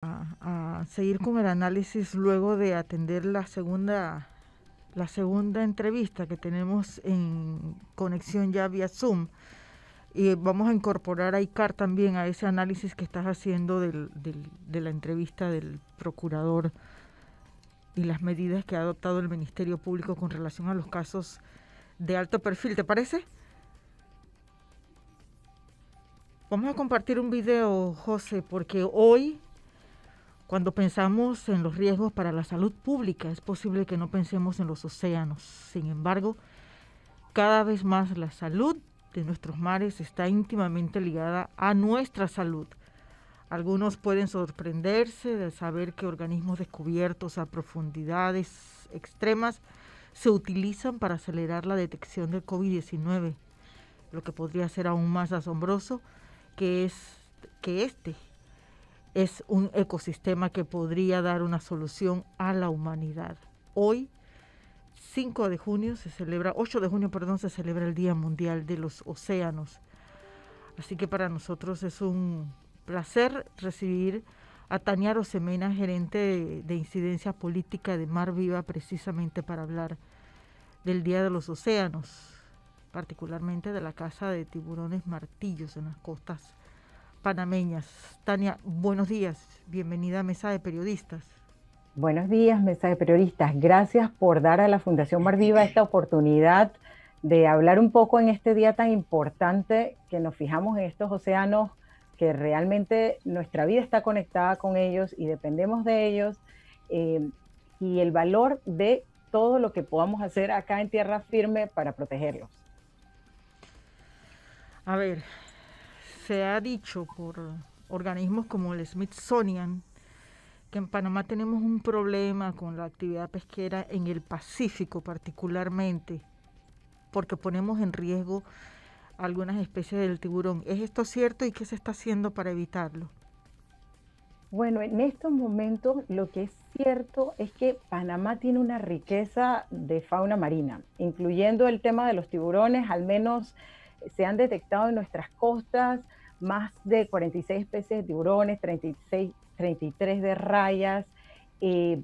a seguir con el análisis luego de atender la segunda entrevista que tenemos en conexión ya vía Zoom. Y vamos a incorporar a Icar también a ese análisis que estás haciendo de la entrevista del procurador y las medidas que ha adoptado el Ministerio Público con relación a los casos de alto perfil. ¿Te parece? Vamos a compartir un video, José, porque hoy, cuando pensamos en los riesgos para la salud pública, es posible que no pensemos en los océanos. Sin embargo, cada vez más la salud de nuestros mares está íntimamente ligada a nuestra salud. Algunos pueden sorprenderse de saber que organismos descubiertos a profundidades extremas se utilizan para acelerar la detección del COVID-19. Lo que podría ser aún más asombroso que es que este es un ecosistema que podría dar una solución a la humanidad. Hoy, 8 de junio, se celebra el Día Mundial de los Océanos. Así que para nosotros es un placer recibir a Tania Rosemena, gerente de incidencia política de Mar Viva, precisamente para hablar del Día de los Océanos, particularmente de la caza de tiburones martillos en las costas panameñas. Tania, buenos días, bienvenida a Mesa de Periodistas. Buenos días, Mesa de Periodistas. Gracias por dar a la Fundación Mar Viva esta oportunidad de hablar un poco en este día tan importante que nos fijamos en estos océanos, que realmente nuestra vida está conectada con ellos y dependemos de ellos, y el valor de todo lo que podamos hacer acá en tierra firme para protegerlos. A ver, se ha dicho por organismos como el Smithsonian que en Panamá tenemos un problema con la actividad pesquera en el Pacífico particularmente, porque ponemos en riesgo algunas especies del tiburón. ¿Es esto cierto y qué se está haciendo para evitarlo? Bueno, en estos momentos lo que es cierto es que Panamá tiene una riqueza de fauna marina, incluyendo el tema de los tiburones. Al menos se han detectado en nuestras costas más de 46 especies de tiburones, 36, 33 de rayas. Eh,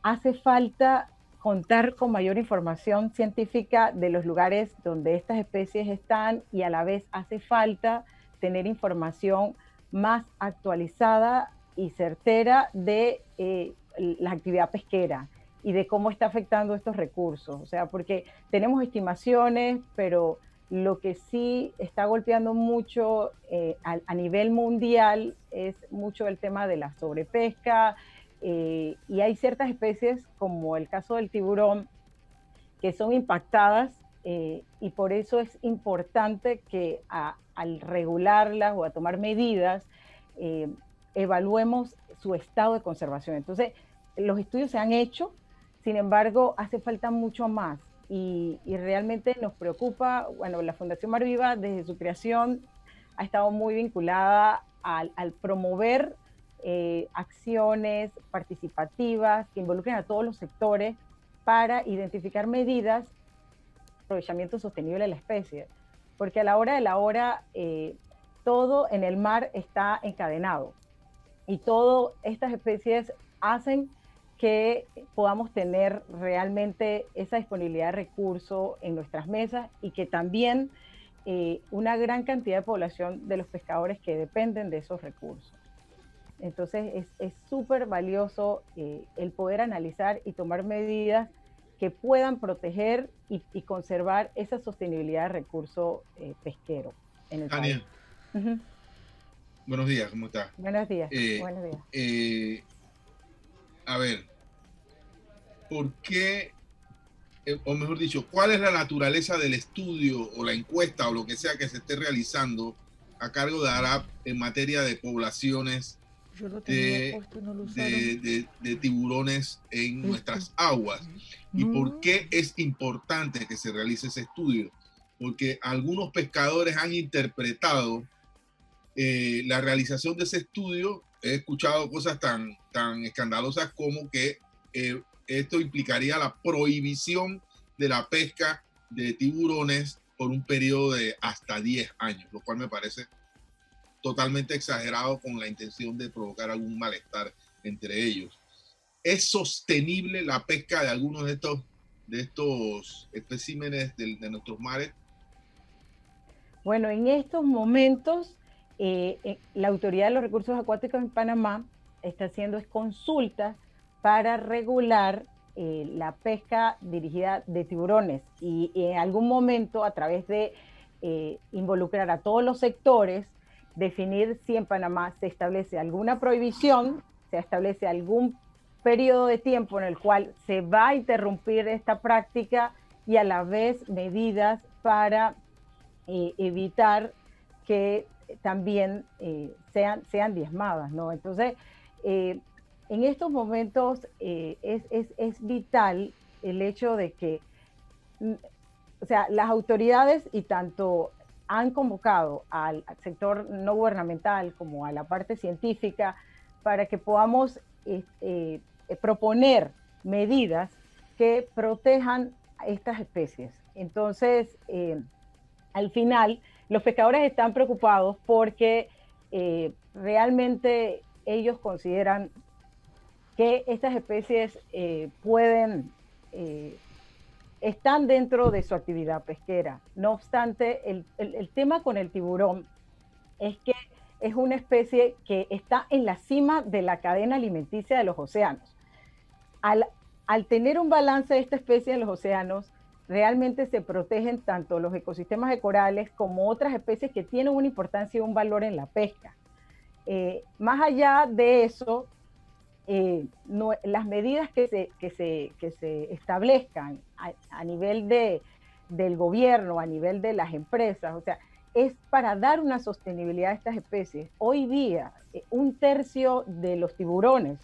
Hace falta contar con mayor información científica de los lugares donde estas especies están, y a la vez hace falta tener información más actualizada y certera de la actividad pesquera y de cómo está afectando estos recursos. O sea, porque tenemos estimaciones, pero lo que sí está golpeando mucho a nivel mundial es mucho el tema de la sobrepesca, y hay ciertas especies, como el caso del tiburón, que son impactadas, y por eso es importante que al regularlas o a tomar medidas, eh, evaluemos su estado de conservación. Entonces, los estudios se han hecho, sin embargo, hace falta mucho más. Y realmente nos preocupa. Bueno, la Fundación Mar Viva, desde su creación, ha estado muy vinculada al promover acciones participativas que involucren a todos los sectores para identificar medidas de aprovechamiento sostenible de la especie. Porque a la hora de la hora, todo en el mar está encadenado y todas estas especies hacen que podamos tener realmente esa disponibilidad de recursos en nuestras mesas, y que también una gran cantidad de población de los pescadores que dependen de esos recursos. Entonces es súper valioso el poder analizar y tomar medidas que puedan proteger y conservar esa sostenibilidad de recurso pesquero en el país. Tania, buenos días, ¿cómo estás? Buenos días, Eh, buenos días. a ver, ¿por qué, o mejor dicho, cuál es la naturaleza del estudio o la encuesta o lo que sea que se esté realizando a cargo de ARAP en materia de poblaciones Yo lo tenía puesto, no lo usaron. de tiburones en nuestras aguas? ¿Y por qué es importante que se realice ese estudio? Porque algunos pescadores han interpretado la realización de ese estudio. He escuchado cosas tan escandalosas como que esto implicaría la prohibición de la pesca de tiburones por un periodo de hasta 10 años, lo cual me parece totalmente exagerado con la intención de provocar algún malestar entre ellos. ¿Es sostenible la pesca de algunos de estos especímenes de nuestros mares? Bueno, en estos momentos la Autoridad de los Recursos Acuáticos en Panamá está haciendo consultas para regular la pesca dirigida de tiburones, y en algún momento, a través de involucrar a todos los sectores, definir si en Panamá se establece alguna prohibición, se establece algún periodo de tiempo en el cual se va a interrumpir esta práctica, y a la vez medidas para evitar que también sean diezmadas, ¿no? Entonces, en estos momentos es vital el hecho de que, o sea, las autoridades y tanto han convocado al sector no gubernamental como a la parte científica para que podamos proponer medidas que protejan a estas especies. Entonces, al final, los pescadores están preocupados porque realmente ellos consideran que estas especies están dentro de su actividad pesquera. No obstante, el tema con el tiburón es que es una especie que está en la cima de la cadena alimenticia de los océanos. Al tener un balance de esta especie en los océanos, realmente se protegen tanto los ecosistemas de corales como otras especies que tienen una importancia y un valor en la pesca. Más allá de eso, las medidas que se establezcan a nivel del gobierno, a nivel de las empresas, o sea, es para dar una sostenibilidad a estas especies. Hoy día, 1/3 de los tiburones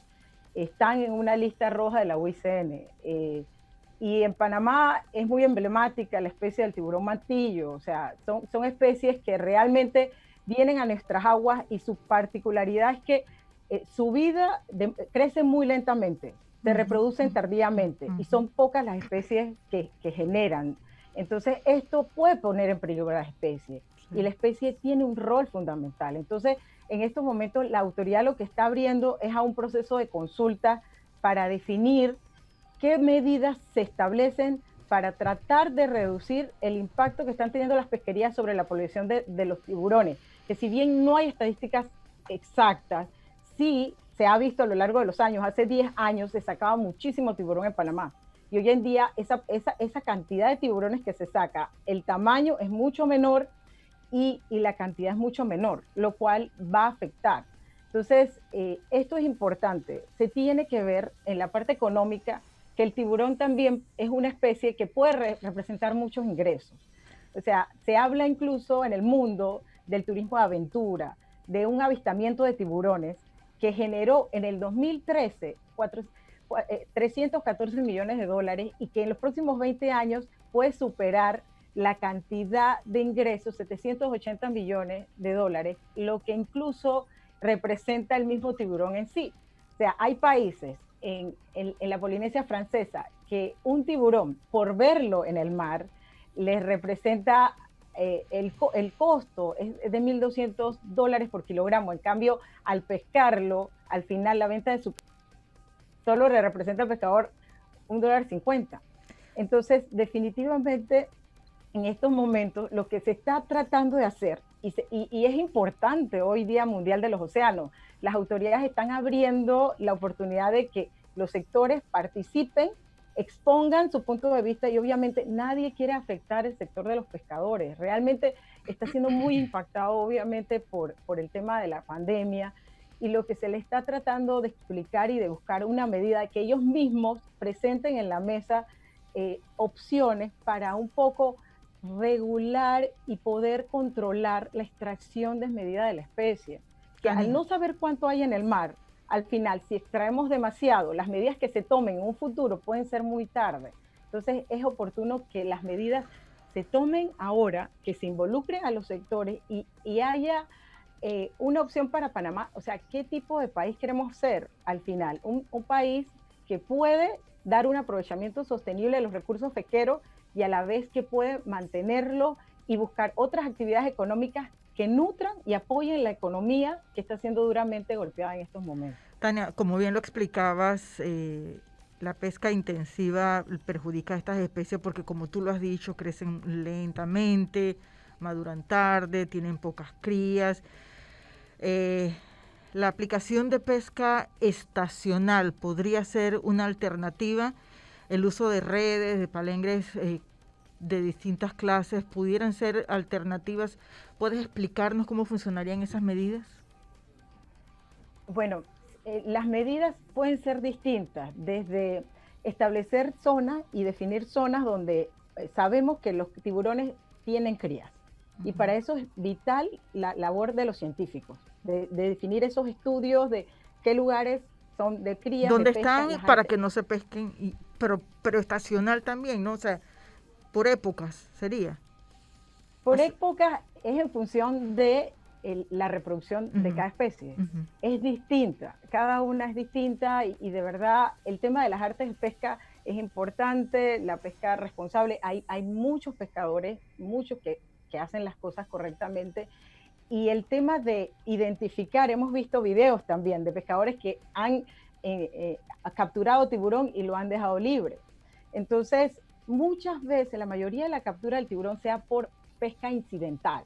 están en una lista roja de la UICN. Y en Panamá es muy emblemática la especie del tiburón mantillo. O sea, son especies que realmente vienen a nuestras aguas, y su particularidad es que su vida crece muy lentamente, se reproducen tardíamente, y son pocas las especies que generan. Entonces, esto puede poner en peligro a la especie, y la especie tiene un rol fundamental. Entonces, en estos momentos, la autoridad lo que está abriendo es a un proceso de consulta para definir qué medidas se establecen para tratar de reducir el impacto que están teniendo las pesquerías sobre la población de los tiburones, que si bien no hay estadísticas exactas, sí se ha visto a lo largo de los años. Hace 10 años se sacaba muchísimo tiburón en Panamá, y hoy en día esa cantidad de tiburones que se saca, el tamaño es mucho menor y la cantidad es mucho menor, lo cual va a afectar. Entonces, esto es importante. Se tiene que ver en la parte económica que el tiburón también es una especie que puede representar muchos ingresos. O sea, se habla incluso en el mundo del turismo de aventura, de un avistamiento de tiburones que generó en el 2013 314 millones de dólares, y que en los próximos 20 años puede superar la cantidad de ingresos, 780 millones de dólares, lo que incluso representa el mismo tiburón en sí. O sea, hay países en la Polinesia Francesa que un tiburón, por verlo en el mar, les representa el costo es de $1,200 por kilogramo. En cambio, al pescarlo, al final la venta de su solo le representa al pescador $1.50. Entonces, definitivamente, en estos momentos, lo que se está tratando de hacer, y es importante hoy día Mundial de los Océanos, las autoridades están abriendo la oportunidad de que los sectores participen, expongan su punto de vista, y obviamente nadie quiere afectar el sector de los pescadores. Realmente está siendo muy impactado, obviamente, por el tema de la pandemia, y lo que se le está tratando de explicar y de buscar una medida que ellos mismos presenten en la mesa opciones para un poco regular y poder controlar la extracción desmedida de la especie. Que al no saber cuánto hay en el mar, al final, si extraemos demasiado, las medidas que se tomen en un futuro pueden ser muy tarde. Entonces, es oportuno que las medidas se tomen ahora, que se involucren a los sectores y haya una opción para Panamá. O sea, ¿qué tipo de país queremos ser al final? Un país que puede dar un aprovechamiento sostenible de los recursos pesqueros, y a la vez que puede mantenerlo y buscar otras actividades económicas que nutran y apoyen la economía que está siendo duramente golpeada en estos momentos. Tania, como bien lo explicabas, la pesca intensiva perjudica a estas especies porque, como tú lo has dicho, crecen lentamente, maduran tarde, tienen pocas crías. La aplicación de pesca estacional podría ser una alternativa. El uso de redes, de palangres de distintas clases, pudieran ser alternativas. ¿Puedes explicarnos cómo funcionarían esas medidas? Bueno, las medidas pueden ser distintas, desde establecer zonas y definir zonas donde sabemos que los tiburones tienen crías. Y para eso es vital la labor de los científicos, de definir esos estudios de qué lugares son de crías. ¿Dónde de pesca, están para que no se pesquen? Pero estacional también, ¿no? O sea, por épocas sería. Por épocas es en función de la reproducción de cada especie. Es distinta, cada una es distinta y de verdad el tema de las artes de pesca es importante, la pesca responsable. Hay muchos pescadores, muchos que hacen las cosas correctamente, y el tema de identificar, hemos visto videos también de pescadores que han capturado tiburón y lo han dejado libre. Entonces, muchas veces, la mayoría de la captura del tiburón sea por pesca incidental.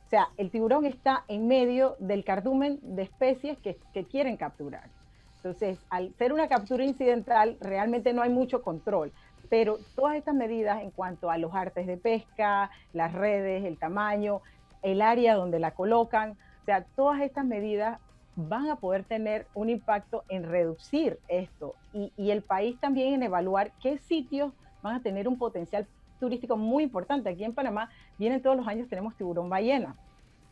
O sea, el tiburón está en medio del cardumen de especies que quieren capturar. Entonces, al ser una captura incidental, realmente no hay mucho control. Pero todas estas medidas en cuanto a los artes de pesca, las redes, el tamaño, el área donde la colocan, o sea, todas estas medidas van a poder tener un impacto en reducir esto. Y el país también en evaluar qué sitios van a tener un potencial turístico muy importante. Aquí en Panamá vienen todos los años, tenemos tiburón ballena.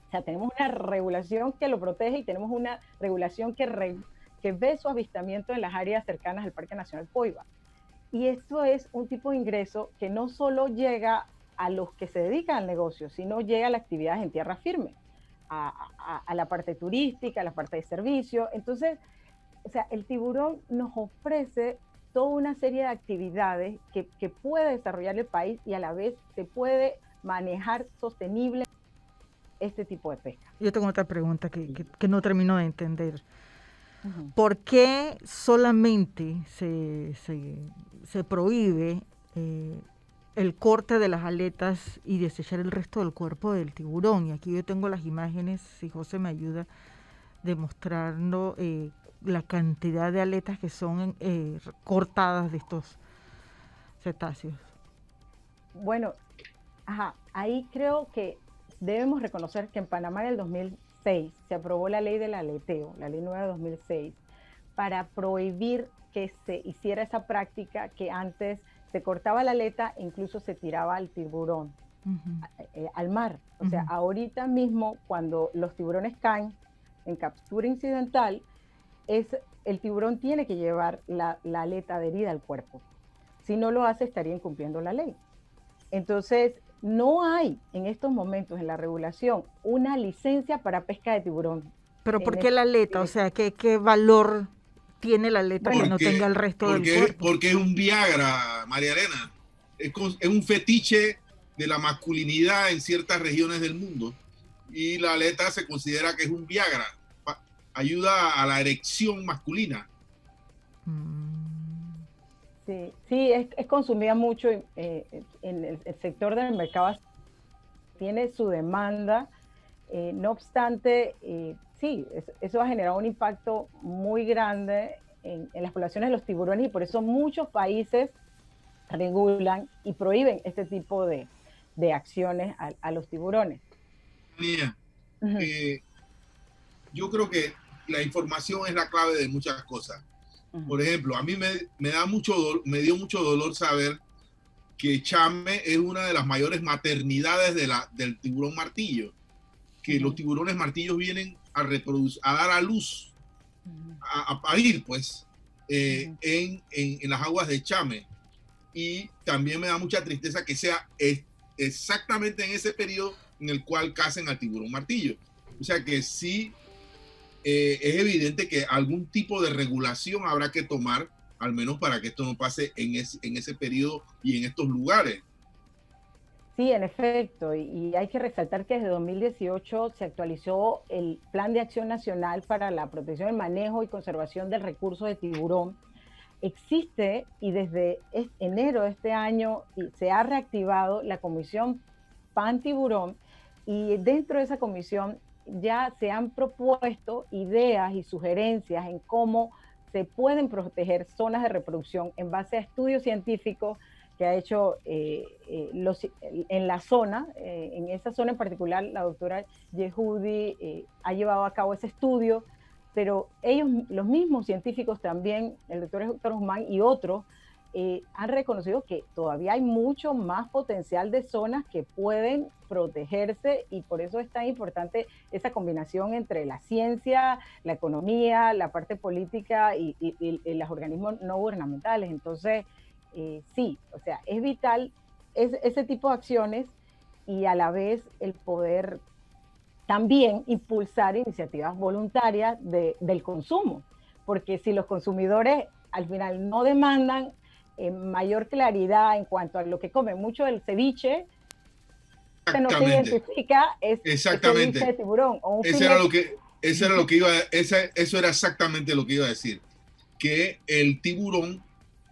O sea, tenemos una regulación que lo protege y tenemos una regulación que ve su avistamiento en las áreas cercanas al Parque Nacional Poiba. Y esto es un tipo de ingreso que no solo llega a los que se dedican al negocio, sino llega a las actividades en tierra firme, a la parte turística, a la parte de servicio. Entonces, o sea, el tiburón nos ofrece toda una serie de actividades que puede desarrollar el país y a la vez se puede manejar sostenible este tipo de pesca. Yo tengo otra pregunta que no termino de entender. ¿Por qué solamente se prohíbe el corte de las aletas y desechar el resto del cuerpo del tiburón? Y aquí yo tengo las imágenes, si José me ayuda, demostrando la cantidad de aletas que son cortadas de estos cetáceos. Bueno, ahí creo que debemos reconocer que en Panamá en el 2006 se aprobó la ley del aleteo, la ley 9 de 2006, para prohibir que se hiciera esa práctica que antes se cortaba la aleta e incluso se tiraba al tiburón al mar. O sea, ahorita mismo cuando los tiburones caen en captura incidental, el tiburón tiene que llevar la aleta adherida al cuerpo. Si no lo hace, estaría incumpliendo la ley. Entonces, no hay en estos momentos en la regulación una licencia para pesca de tiburón. ¿Pero por qué la aleta? O sea, ¿qué valor tiene la aleta que no tenga el resto del cuerpo? Porque es un Viagra, María Elena. Es un fetiche de la masculinidad en ciertas regiones del mundo. Y la aleta se considera que es un Viagra. Ayuda a la erección masculina. Sí, es consumida mucho en el sector del mercado. Tiene su demanda. No obstante, sí, eso ha generado un impacto muy grande en las poblaciones de los tiburones y por eso muchos países regulan y prohíben este tipo de acciones a los tiburones. Yo creo que la información es la clave de muchas cosas. Por ejemplo, a mí me dio mucho dolor saber que Chame es una de las mayores maternidades del tiburón martillo, que los tiburones martillos vienen a dar a luz, a parir, pues, en las aguas de Chame. Y también me da mucha tristeza que sea exactamente en ese periodo en el cual cacen al tiburón martillo. O sea que sí, es evidente que algún tipo de regulación habrá que tomar, al menos para que esto no pase en ese periodo y en estos lugares. Sí, en efecto, y hay que resaltar que desde 2018 se actualizó el Plan de Acción Nacional para la protección, el manejo y conservación del recurso de tiburón. Existe y desde enero de este año se ha reactivado la Comisión Pan Tiburón, y dentro de esa comisión ya se han propuesto ideas y sugerencias en cómo se pueden proteger zonas de reproducción en base a estudios científicos que ha hecho en la zona, en esa zona en particular, la doctora Yehudi ha llevado a cabo ese estudio, pero ellos, los mismos científicos también, el doctor Héctor Guzmán y otros, han reconocido que todavía hay mucho más potencial de zonas que pueden protegerse, y por eso es tan importante esa combinación entre la ciencia, la economía, la parte política y los organismos no gubernamentales. Entonces, sí, o sea, es vital ese tipo de acciones, y a la vez el poder también impulsar iniciativas voluntarias del consumo, porque si los consumidores al final no demandan mayor claridad en cuanto a lo que comen, mucho del ceviche no se identifica, es ceviche de tiburón o un filete. Eso era exactamente lo que iba a decir, que el tiburón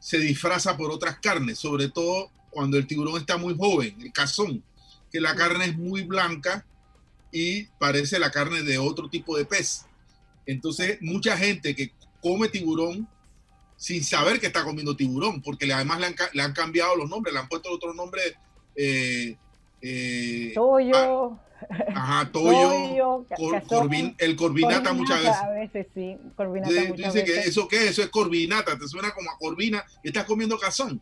se disfraza por otras carnes, sobre todo cuando el tiburón está muy joven, el cazón, que la carne es muy blanca y parece la carne de otro tipo de pez. Entonces, mucha gente que come tiburón sin saber que está comiendo tiburón, porque además le han cambiado los nombres, le han puesto otro nombre. Toyo. Toyo, el corvinata muchas veces. A veces sí, corvinata muchas veces. Que ¿eso qué es? Eso es corvinata, te suena como a corvina y estás comiendo cazón.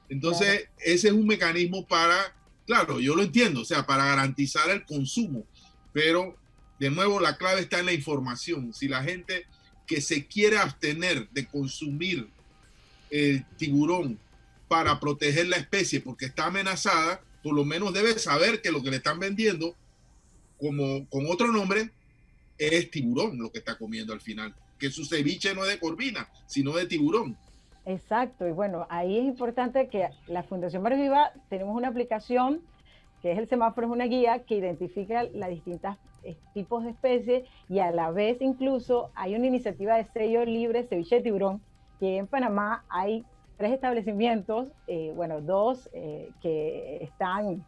Entonces, claro, ese es un mecanismo para, claro, yo lo entiendo, o sea, para garantizar el consumo, pero de nuevo la clave está en la información. Si la gente que se quiere abstener de consumir el tiburón para proteger la especie porque está amenazada, por lo menos debe saber que lo que le están vendiendo como con otro nombre es tiburón lo que está comiendo al final, que su ceviche no es de corvina, sino de tiburón. Exacto, y bueno, ahí es importante que la Fundación Mar Viva tenemos una aplicación que es el semáforo, es una guía que identifica las distintas tipos de especies, y a la vez incluso hay una iniciativa de sello libre ceviche de tiburón, que en Panamá hay 3 establecimientos, bueno, 2 que están,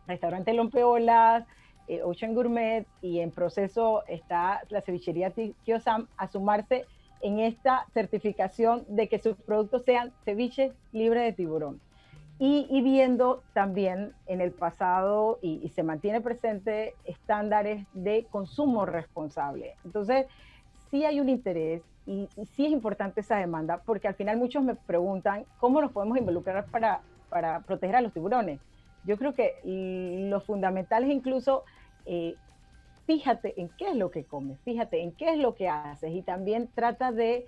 Restaurante Lompeolas, Ocean Gourmet, y en proceso está la cevichería Tío Sam a sumarse en esta certificación de que sus productos sean ceviches libres de tiburón. Y viendo también en el pasado, y se mantiene presente, estándares de consumo responsable. Entonces, sí hay un interés y sí es importante esa demanda, porque al final muchos me preguntan cómo nos podemos involucrar para proteger a los tiburones. Yo creo que lo fundamental es incluso fíjate en qué es lo que comes, fíjate en qué es lo que haces, y también trata de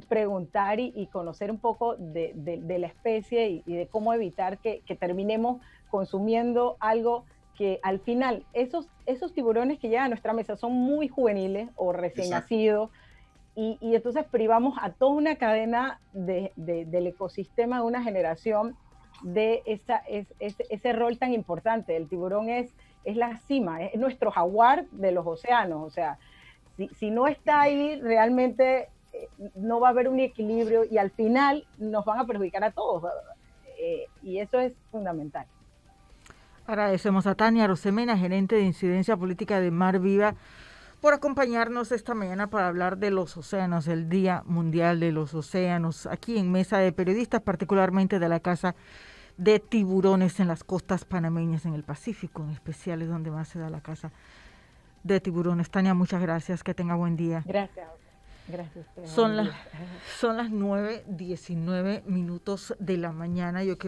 preguntar y conocer un poco de la especie y de cómo evitar que terminemos consumiendo algo que al final, esos tiburones que llegan a nuestra mesa son muy juveniles o recién nacidos, y entonces privamos a toda una cadena del ecosistema de una generación de ese rol tan importante. El tiburón es la cima, es nuestro jaguar de los océanos. O sea, si no está ahí, realmente no va a haber un equilibrio, y al final nos van a perjudicar a todos, y eso es fundamental. Agradecemos a Tania Arosemena, gerente de incidencia política de Mar Viva, por acompañarnos esta mañana para hablar de los océanos, el Día Mundial de los Océanos, aquí en Mesa de Periodistas, particularmente de la caza de tiburones en las costas panameñas, en el Pacífico en especial, es donde más se da la caza de tiburones. Tania, muchas gracias, que tenga buen día. Gracias. Gracias. Son las 9:19 de la mañana. Yo